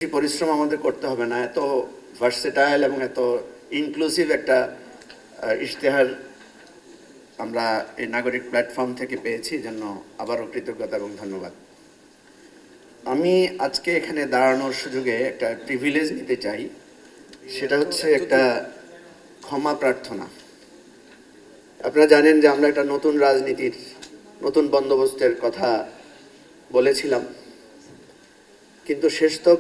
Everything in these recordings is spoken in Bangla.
পরিশ্রম আমাদের করতে হবে না, এত ভার্সেটাইল এবং এত ইনক্লুসিভ একটা ইশতেহার আমরা এই নাগরিক প্ল্যাটফর্ম থেকে পেয়েছি, জন্য আবারও কৃতজ্ঞতা এবং ধন্যবাদ। আমি আজকে এখানে দাঁড়ানোর সুযোগে একটা প্রিভিলেজ নিতে চাই, সেটা হচ্ছে একটা ক্ষমা প্রার্থনা। আপনারা জানেন যে আমরা একটা নতুন রাজনীতির নতুন বন্দোবস্তের কথা বলেছিলাম, কিন্তু শেষ তো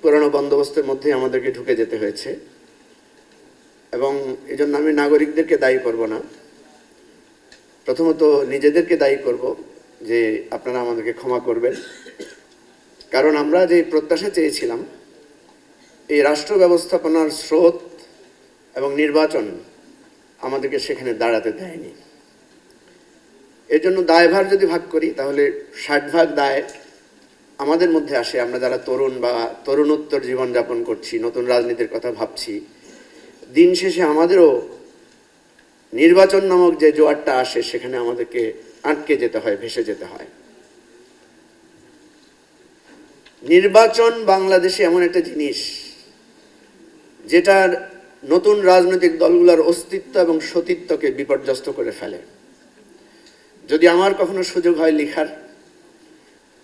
পুরানো বন্দোবস্তের মধ্যে আমাদেরকে ঢুকে যেতে হয়েছে এবং এই জন্য আমি নাগরিকদেরকে দায়ী করব না, প্রথমত নিজেদেরকে দায়ী করব যে আপনারা আমাদেরকে ক্ষমা করবেন। কারণ আমরা যে প্রত্যাশা চেয়েছিলাম, এই রাষ্ট্র ব্যবস্থাপনার স্রোত এবং নির্বাচন আমাদেরকে সেখানে দাঁড়াতে দেয়নি। এর জন্য দায়ভার যদি ভাগ করি তাহলে 60% দায় আমাদের মধ্যে আসে, আমরা যারা তরুণ বা তরুণোত্তর জীবনযাপন করছি, নতুন রাজনীতির কথা ভাবছি। দিন শেষে আমাদেরও নির্বাচন নামক যে জোয়ারটা আসে সেখানে আমাদেরকে আটকে যেতে হয়, ভেসে যেতে হয়। নির্বাচন বাংলাদেশে এমন একটা জিনিস যেটার নতুন রাজনৈতিক দলগুলোর অস্তিত্ব এবং সতীত্বকে বিপর্যস্ত করে ফেলে। যদি আমার কখনো সুযোগ হয় লেখার,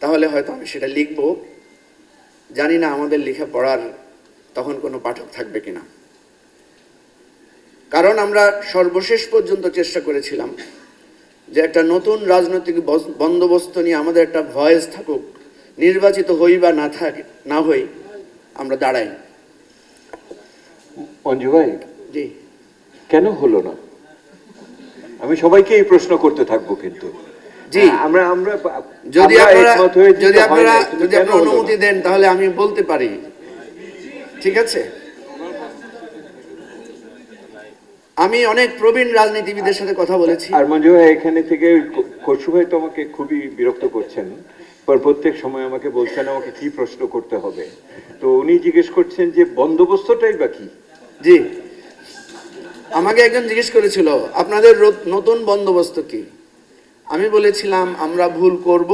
তাহলে হয়তো আমি সেটা লিখব। জানি না আমাদের লেখা পড়ার তখন কোনো পাঠক থাকবে কিনা, কারণ আমরা সর্বশেষ পর্যন্ত চেষ্টা করেছিলাম যে একটা নতুন রাজনৈতিক বন্দোবস্ত নিয়ে আমাদের একটা ভয়েস থাকুক, নির্বাচিত হই বা না হই আমরা দাঁড়াই। মঞ্জু ভাই, জি, কেন হলো না? আমি সবাইকে এই প্রশ্ন করতে থাকবো, কিন্তু জি, আমরা যদি আপনারা কেন অনুমতি দেন তাহলে আমি বলতে পারি, ঠিক আছে? আমি অনেক প্রবীণ রাজনীতিবিদের সাথে কথা বলেছি। আর মঞ্জু ভাই, এখানে থেকে খসরু ভাই তো আমাকে খুবই বিরক্ত করছেন, প্রত্যেক সময় আমাকে বলছেন আমাকে কি প্রশ্ন করতে হবে। তো উনি জিজ্ঞেস করছেন যে বন্দোবস্তটাই বা কি। জি, আমাকে একজন জিজ্ঞেস করেছিল আপনাদের নতুন বন্দোবস্ত কি। আমি বলেছিলাম আমরা ভুল করব,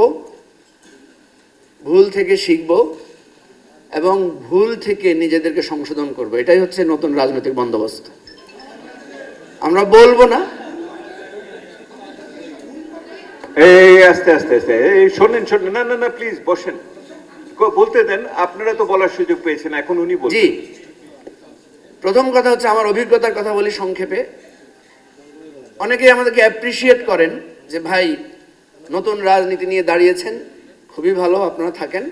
ভুল থেকে শিখব এবং ভুল থেকে নিজেদেরকে সংশোধন করব। এটাই হচ্ছে নতুন রাজনৈতিক বন্দোবস্ত। আমরা বলবো না। এই আস্তে আস্তে আস্তে, এই শোনেন, না না না, প্লিজ বসেন, বলতে দেন। আপনারা তো বলার সুযোগ পেয়েছেন, এখন উনি বলছেন। জি, প্রথম কথা হচ্ছে আমার অভিজ্ঞতার কথা বলি সংক্ষেপে। অনেকেই আমাদেরকে অ্যাপ্রিসিয়েট করেন যে ভাই নতুন রাজনীতি নিয়ে দাঁড়িয়েছেন, খুবই ভালো, আপনারা থাকেন।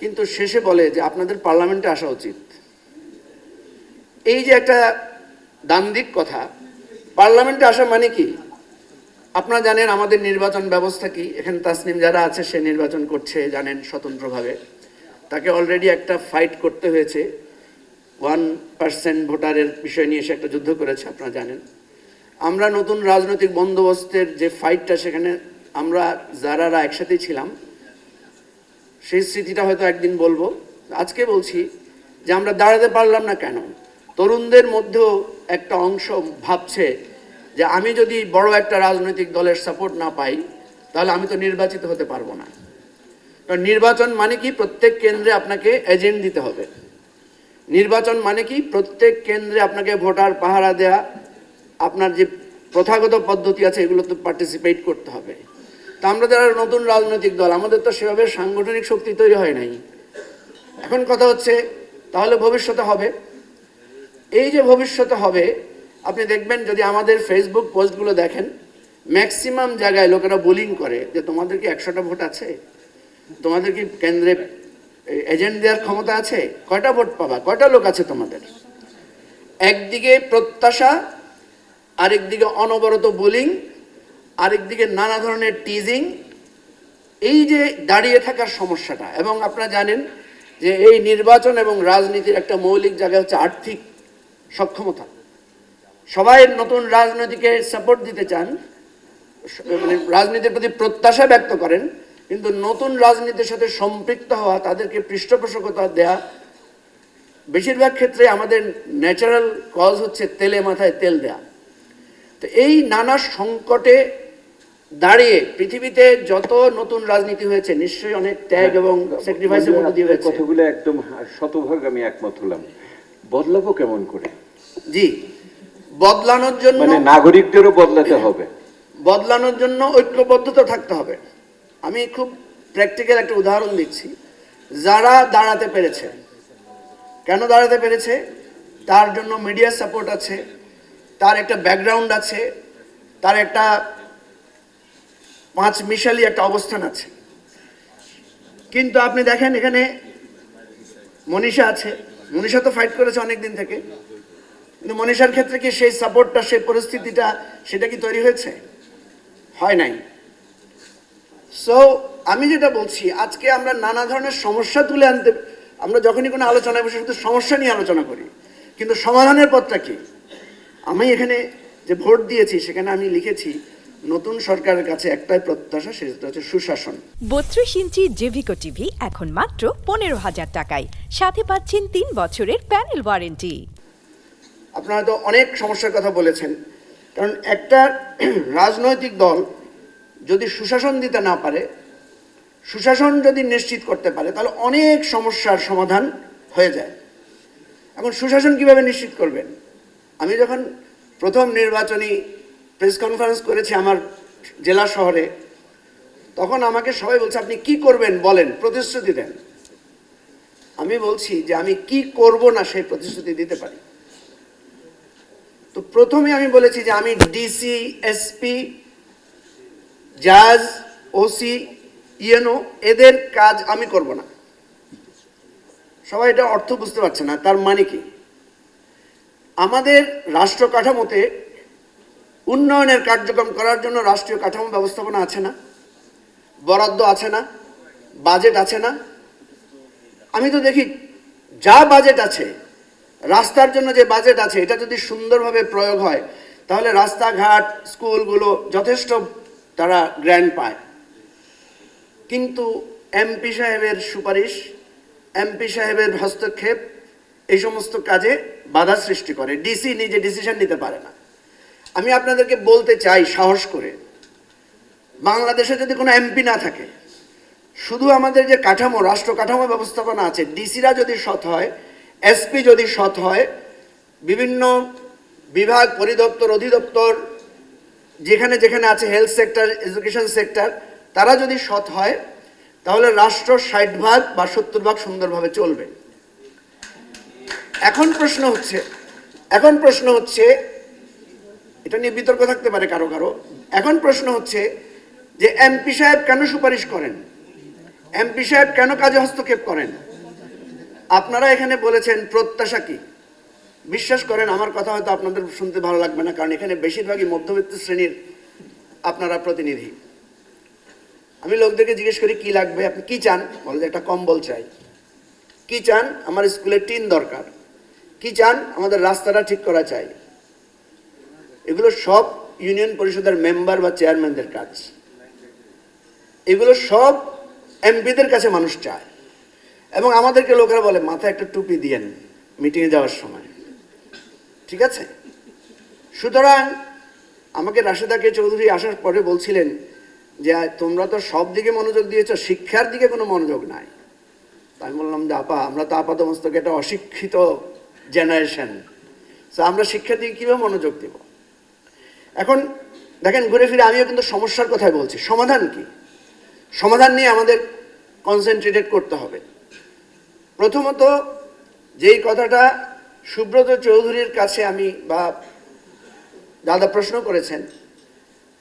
কিন্তু শেষে বলে যে আপনাদের পার্লামেন্টে আসা উচিত। এই যে একটা দ্বান্দ্বিক কথা, পার্লামেন্টে আসা মানে কি? আপনারা জানেন আমাদের নির্বাচন ব্যবস্থা কি। এখানে তাসনিম যারা আছে সে নির্বাচন করছে, জানেন, স্বতন্ত্রভাবে। তাকে অলরেডি একটা ফাইট করতে হয়েছে, 1% ভোটারের বিষয় নিয়ে সে একটা যুদ্ধ করেছে, আপনারা জানেন। আমরা নতুন রাজনৈতিক বন্দোবস্তের যে ফাইটটা, সেখানে আমরা যারা একসাথেই ছিলাম, সেই স্মৃতিটা হয়তো একদিন বলবো। আজকে বলছি যে আমরা দাঁড়াতে পারলাম না কেন। তরুণদের মধ্যেও একটা অংশ ভাবছে যে আমি যদি বড় একটা রাজনৈতিক দলের সাপোর্ট না পাই তাহলে আমি তো নির্বাচিত হতে পারবো না। তো নির্বাচন মানে কি? প্রত্যেক কেন্দ্রে আপনাকে এজেন্ট দিতে হবে। নির্বাচন মানে কি? প্রত্যেক কেন্দ্রে আপনাকে ভোটার পাহারা দেয়া, আপনার যে প্রথাগত পদ্ধতি আছে এগুলোতে পার্টিসিপেট করতে হবে। তা আমরা যারা নতুন রাজনৈতিক দল, আমাদের তো সেভাবে সাংগঠনিক শক্তি তৈরি হয় নাই। এখন কথা হচ্ছে তাহলে ভবিষ্যতে হবে। এই যে ভবিষ্যতে হবে, আপনি দেখবেন যদি আমাদের ফেসবুক পোস্টগুলো দেখেন, ম্যাক্সিমাম জায়গায় লোকেরা বোলিং করে যে তোমাদের কি 100টা ভোট আছে, তোমাদের কি কেন্দ্রে এজেন্ট দেওয়ার ক্ষমতা আছে, কয়টা ভোট পাবা, কয়টা লোক আছে তোমাদের। একদিকে প্রত্যাশা, আরেকদিকে অনবরত বোলিং, আরেকদিকে নানা ধরনের টিজিং। এই যে দাঁড়িয়ে থাকার সমস্যাটা, এবং আপনারা জানেন যে এই নির্বাচন এবং রাজনীতির একটা মৌলিক জায়গা হচ্ছে আর্থিক সক্ষমতা। সবাই নতুন রাজনীতিকে সাপোর্ট দিতে চান, মানে রাজনীতির প্রতি প্রত্যাশা ব্যক্ত করেন, কিন্তু নতুন রাজনীতির সাথে সম্পৃক্ত হওয়া, তাদেরকে পৃষ্ঠপোষকতা দেয়া, বেশিরভাগ ক্ষেত্রে আমাদের ন্যাচারাল কজ হচ্ছে তেলে মাথায় তেল দেয়া। তো এই নানা সংকটে দাঁড়িয়ে পৃথিবীতে যত নতুন রাজনীতি হয়েছে নিশ্চয়ই অনেক ত্যাগ এবং স্যাক্রিফাইসের মধ্যে দিয়ে হয়েছে। কথাগুলো একদম শতভাগ আমি একমত হলাম। বদলাবো কেমন করে? জি, বদলানোর জন্য মানে নাগরিকদেরও বদলাতে হবে। বদলানোর জন্য ঐক্যবদ্ধতা থাকতে হবে। আমি খুব প্র্যাকটিক্যাল একটা উদাহরণ দিচ্ছি। যারা দাঁড়াতে পেরেছে, কেন দাঁড়াতে পেরেছে? তার জন্য মিডিয়া সাপোর্ট আছে, তার একটা ব্যাকগ্রাউন্ড আছে, তার একটা পাঁচ মিশালি একটা অবস্থান আছে। কিন্তু আপনি দেখেন এখানে মনীষা আছে, মনীষা তো ফাইট করেছে অনেক দিন থেকে, কিন্তু মনীষার ক্ষেত্রে কি সেই সাপোর্টটা, সেই পরিস্থিতিটা, সেটা কি তৈরি হয়েছে? হয় নাই। সো আমি যেটা বলছি, আজকে আমরা নানা ধরনের সমস্যা তুলে আনতে, আমরা যখনই কোনো আলোচনায় বসে শুধু সমস্যা নিয়ে আলোচনা করি, কিন্তু সমাধানের পথটা কি? আমি এখানে যে ভোট দিয়েছি সেখানে আমি লিখেছি নতুন সরকারের কাছে একটাই প্রত্যাশা, সেটা হচ্ছে সুশাসন। 32 ইঞ্চি জেভিকো টিভি এখন মাত্র 15,000 টাকায়, সাথে পাচ্ছেন 3 বছরের প্যানেল ওয়ারেন্টি। আপনারা তো অনেক সমস্যার কথা বলেছেন, কারণ একটা রাজনৈতিক দল যদি সুশাসন দিতে না পারে, সুশাসন যদি নিশ্চিত করতে পারে, তাহলে অনেক সমস্যার সমাধান হয়ে যায়। এখন সুশাসন কিভাবে নিশ্চিত করবেন? আমি যখন প্রথম নির্বাচনী প্রেস কনফারেন্স করেছি আমার জেলা শহরে, তখন আমাকে সবাই বলছে আপনি কি করবেন বলেন, প্রতিশ্রুতি দেন। আমি বলছি যে আমি কি করব না সেই প্রতিশ্রুতি দিতে পারি। তো প্রথমে আমি বলেছি যে আমি ডিসি, এসপি, জাজ, ওসি, ইএনও এদের কাজ আমি করব না। সবাই এটা অর্থ বুঝতে পারছে না, তার মানে কি? আমাদের রাষ্ট্র কাঠামোতে উন্নয়নের কার্যক্রম করার জন্য রাষ্ট্রীয় কাঠামো ব্যবস্থাপনা আছে না, বরাদ্দ আছে না, বাজেট আছে না? আমি তো দেখি যা বাজেট আছে, রাস্তার জন্য যে বাজেট আছে, এটা যদি সুন্দরভাবে প্রয়োগ হয় তাহলে রাস্তাঘাট, স্কুলগুলো যথেষ্ট তারা গ্র্যান্ট পায়। কিন্তু এমপি সাহেবের সুপারিশ, এমপি সাহেবের হস্তক্ষেপ এই সমস্ত কাজে বাধা সৃষ্টি করে। ডিসি নিজে ডিসিশন নিতে পারে না। আমি আপনাদেরকে বলতে চাই সাহস করে, বাংলাদেশে যদি কোনো এমপি না থাকে, শুধু আমাদের যে কাঠামো, রাষ্ট্র কাঠামো ব্যবস্থাপনা আছে, ডিসিরা যদি সৎ হয়, এসপি যদি সৎ হয়, বিভিন্ন বিভাগ, পরিদপ্তর, অধিদপ্তর যেখানে যেখানে আছে, হেলথ সেক্টর, এডুকেশন সেক্টর, তারা যদি সৎ হয়, তাহলে রাষ্ট্র 60% বা 70% সুন্দরভাবে চলবে। এখন প্রশ্ন হচ্ছে এটা নিয়ে বিতর্ক থাকতে পারে কারো কারো। এখন প্রশ্ন হচ্ছে যে এমপি সাহেব কেন সুপারিশ করেন, এমপি সাহেব কেন কাজে হস্তক্ষেপ করেন? আপনারা এখানে বলেছেন প্রত্যাশা কি। বিশ্বাস করেন আমার কথা হয়তো আপনাদের শুনতে ভালো লাগবে না, কারণ এখানে বেশিরভাগই মধ্যবিত্ত শ্রেণীর আপনারা প্রতিনিধি। আমি লোকদেরকে জিজ্ঞেস করি কি লাগবে, আপনি কি চান? বলে একটা কম্বল চাই। কি চান? আমার স্কুলে টিন দরকার। কি চান? আমাদের রাস্তাটা ঠিক করা চাই। এগুলো সব ইউনিয়ন পরিষদের মেম্বার বা চেয়ারম্যানদের কাজ। এগুলো সব এমপিদের কাছে মানুষ চায়। এবং আমাদেরকে লোকেরা বলে মাথায় একটা টুপি দিয়েন মিটিংয়ে যাওয়ার সময়, ঠিক আছে? সুতরাং আমাকে রাশেদা কে চৌধুরী আসার পরে বলছিলেন যে তোমরা তো সব দিকে মনোযোগ দিয়েছো, শিক্ষার দিকে কোনো মনোযোগ নাই। আমি বললাম যে আপা, আমরা তো আপাত মস্তকে একটা অশিক্ষিত জেনারেশন, তো আমরা শিক্ষার দিকে কীভাবে মনোযোগ দেব? এখন দেখেন ঘুরে ফিরে আমিও কিন্তু সমস্যার কথাই বলছি। সমাধান কি? সমাধান নিয়ে আমাদের কনসেন্ট্রেটেড করতে হবে। প্রথমত যেই কথাটা সুব্রত চৌধুরীর কাছে আমি বা দাদা প্রশ্ন করেছেন,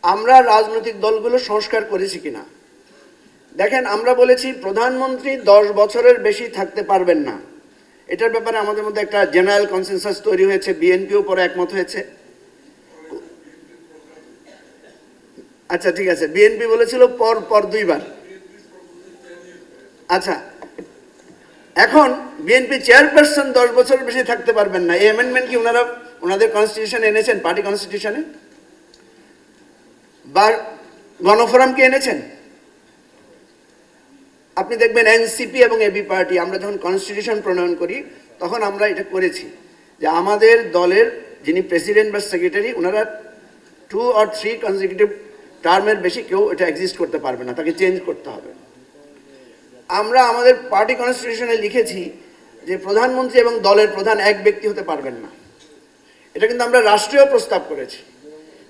আমরা রাজনৈতিক দলগুলো সংস্কার করেছি কিনা। দেখেন আমরা বলেছি প্রধানমন্ত্রী 10 বছরের বেশি থাকতে পারবেন না। এটার ব্যাপারে আমাদের মধ্যে একটা জেনারেল কনসেনসাস তৈরি হয়েছে, বিএনপিও পরে একমত হয়েছে। আচ্ছা ঠিক আছে, বিএনপি বলেছিল পর পর 2 বার। আচ্ছা, এখন বিএনপি চেয়ারপারসন 10 বছরের বেশি থাকতে পারবেন না, এই অ্যামেন্ডমেন্ট কি ওনারা ওনাদের কনস্টিটিউশনে এনেছেন, পার্টি কনস্টিটিউশনে? বা গণফোরাম কি এনেছেন? আপনি দেখবেন এনসিপি এবং এবি পার্টি, আমরা যখন কনস্টিটিউশন প্রণয়ন করি তখন আমরা এটা করেছি যে আমাদের দলের যিনি প্রেসিডেন্ট বা সেক্রেটারি, ওনারা 2 or 3 কনজিকিউটিভ টার্মের বেশি কেউ এটা এক্সিস্ট করতে পারবে না, তাকে চেঞ্জ করতে হবে। আমরা আমাদের পার্টি কনস্টিটিউশনে লিখেছি যে প্রধানমন্ত্রী এবং দলের প্রধান এক ব্যক্তি হতে পারবেন না। এটা কিন্তু আমরা রাষ্ট্রীয় প্রস্তাব করেছি।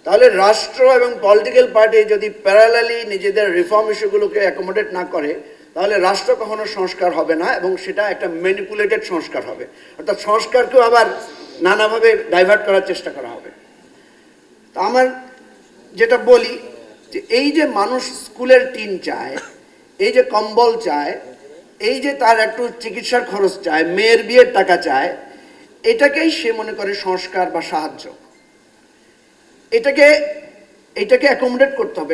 তাহলে রাষ্ট্র এবং পলিটিক্যাল পার্টি যদি প্যারালালি নিজেদের রিফর্ম ইস্যুগুলোকে অ্যাকোমোডেট না করে, তাহলে রাষ্ট্র কখনো সংস্কার হবে না এবং সেটা একটা ম্যানিপুলেটেড সংস্কার হবে, অর্থাৎ সংস্কারকেও আবার নানাভাবে ডাইভার্ট করার চেষ্টা করা হবে। তা আমার যেটা বলি যে এই যে মানুষ স্কুলের টিন চায়, এই যে কম্বল চায়, এই যে তার একটু চিকিৎসার খরচ চায়, মেয়ের বিয়ের টাকা চায়, এটাকেই সে মনে করে সংস্কার বা সাহায্য। এটাকে অ্যাকোমোডেট করতে হবে,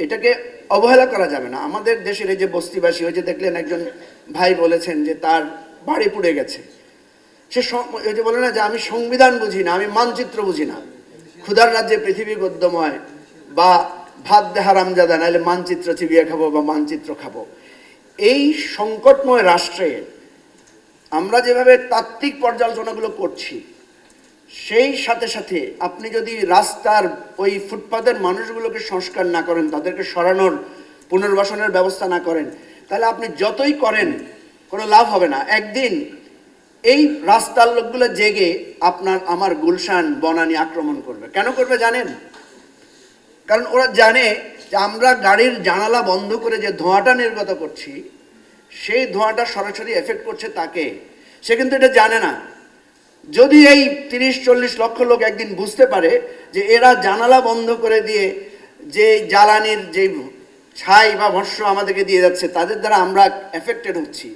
এটাকে অবহেলা করা যাবে না। আমাদের দেশের এই যে বস্তিবাসী, ওই যে দেখলেন একজন ভাই বলেছেন যে তার বাড়ি পুড়ে গেছে, সে ওই যে বলে না যে আমি সংবিধান বুঝি না, আমি মানচিত্র বুঝি না, ক্ষুধার রাজ্যে পৃথিবী গদ্যময়, বা ভাত দে হারামজাদা, নাহলে মানচিত্র চিবিয়ে খাবো বা মানচিত্র খাবো। এই সংকটময় রাষ্ট্রে আমরা যেভাবে তাত্ত্বিক পর্যালোচনাগুলো করছি, সেই সাথে সাথে আপনি যদি রাস্তার ওই ফুটপাতের মানুষগুলোকে সংস্কার না করেন, তাদেরকে সরানোর পুনর্বাসনের ব্যবস্থা না করেন, তাহলে আপনি যতই করেন কোনো লাভ হবে না। একদিন এই রাস্তার লোকগুলো জেগে আপনার আমার গুলশান বনানী আক্রমণ করবে। কেন করবে জানেন? কারণ ওরা জানে যে আমরা গাড়ির জানালা বন্ধ করে যে ধোঁয়াটা নির্গত করছি, সেই ধোঁয়াটা সরাসরি এফেক্ট করছে তাকে। সে কিন্তু এটা জানে না। যদি এই 30-40 লক্ষ লোক একদিন বুঝতে পারে যে এরা জানালা বন্ধ করে দিয়ে যে জ্বালানির যে ছাই বা ভস্য আমাদেরকে দিয়ে যাচ্ছে, তাদের দ্বারা আমরা এফেক্টেড হচ্ছি,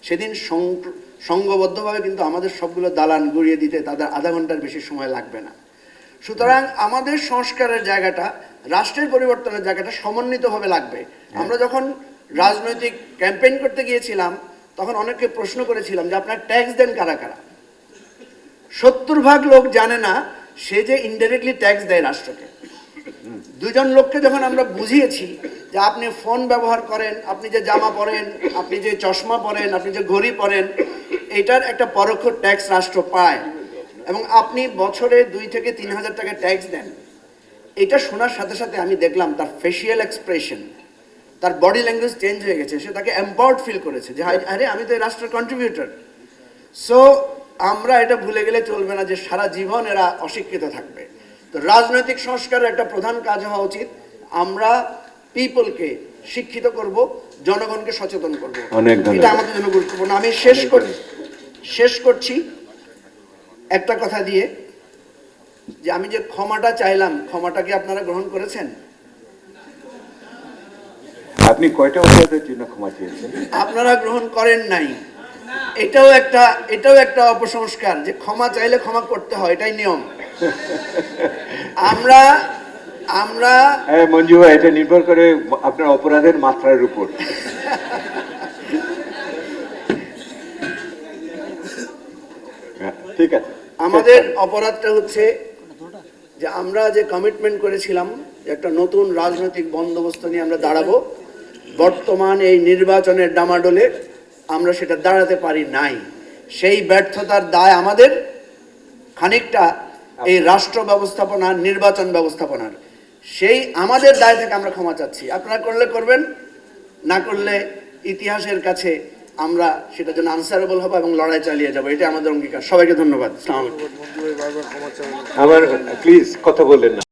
সেদিন সংঘবদ্ধভাবে কিন্তু আমাদের সবগুলো দালান গুড়িয়ে দিতে তাদের আধা ঘন্টার বেশি সময় লাগবে না। সুতরাং আমাদের সংস্কারের জায়গাটা, রাষ্ট্রের পরিবর্তনের জায়গাটা সমন্বিতভাবে লাগবে। আমরা যখন রাজনৈতিক ক্যাম্পেইন করতে গিয়েছিলাম, তখন অনেককে প্রশ্ন করেছিলাম যে আপনার ট্যাক্স দেন কারা কারা। 70% লোক জানে না সে যে ইনডাইরেক্টলি ট্যাক্স দেয় রাষ্ট্রকে। 2 জন লোককে যখন আমরা বুঝিয়েছি যে আপনি ফোন ব্যবহার করেন, আপনি যে জামা পরেন, আপনি যে চশমা পরেন, আপনি যে ঘড়ি পরেন, এটার একটা পরোক্ষ ট্যাক্স রাষ্ট্র পায়, এবং আপনি বছরে 2 থেকে 3 হাজার টাকা ট্যাক্স দেন। এটা শোনার সাথে সাথে আমি দেখলাম তার ফেসিয়াল এক্সপ্রেশন, তার বডি ল্যাঙ্গুয়েজ চেঞ্জ হয়ে গেছে। সে তাকে এম্পাওয়ার্ড ফিল করেছে যে আরে আমি তো এই রাষ্ট্রের কন্ট্রিবিউটর। সো আমরা এটা ভুলে গেলে চলবে না যে সারা জীবন এরা অশিক্ষিত থাকবে। তো রাজনৈতিক সংস্কারের একটা প্রধান কাজ হওয়া উচিত, আমরা পিপলকে শিক্ষিত করব, জনগণকে সচেতন করব। এটা আমাদের জন্য গুরুত্বপূর্ণ। আমি শেষ করছি একটা কথা দিয়ে, যে আমি যে ক্ষমাটা চাইলাম, ক্ষমাটা কি আপনারা গ্রহণ করেছেন? আপনি কয়টা অপরাধের জন্য ক্ষমা চেয়েছেন? আপনারা গ্রহণ করেন নাই। এটাও একটা অপসংস্কার যে ক্ষমা চাইলে ক্ষমা করতে হয়, এটাই নিয়ম। আমরা মঞ্জু ভাই, এটা নির্ভর করে আপনার অপরাধের মাত্রার উপর। ঠিক আছে, আমাদের অপরাধটা হচ্ছে যে আমরা যে কমিটমেন্ট করেছিলাম একটা নতুন রাজনৈতিক বন্দোবস্ত নিয়ে আমরা দাঁড়াবো, বর্তমান এই নির্বাচনের ডামাডোলে আমরা সেটা দাঁড়াতে পারি নাই। সেই ব্যর্থতার দায় আমাদের খানিকটা এই রাষ্ট্র ব্যবস্থাপনা, নির্বাচন ব্যবস্থাপনার। সেই আমাদের দায় থেকে আমরা ক্ষমা চাচ্ছি। আপনারা করলে করবেন, না করলে ইতিহাসের কাছে আমরা সেটার জন্য আনসারেবল হবো এবং লড়াই চালিয়ে যাবো। এটা আমাদের অঙ্গীকার। সবাইকে ধন্যবাদ। আসসালামু আলাইকুম। আমার প্লিজ কথা বললেন না।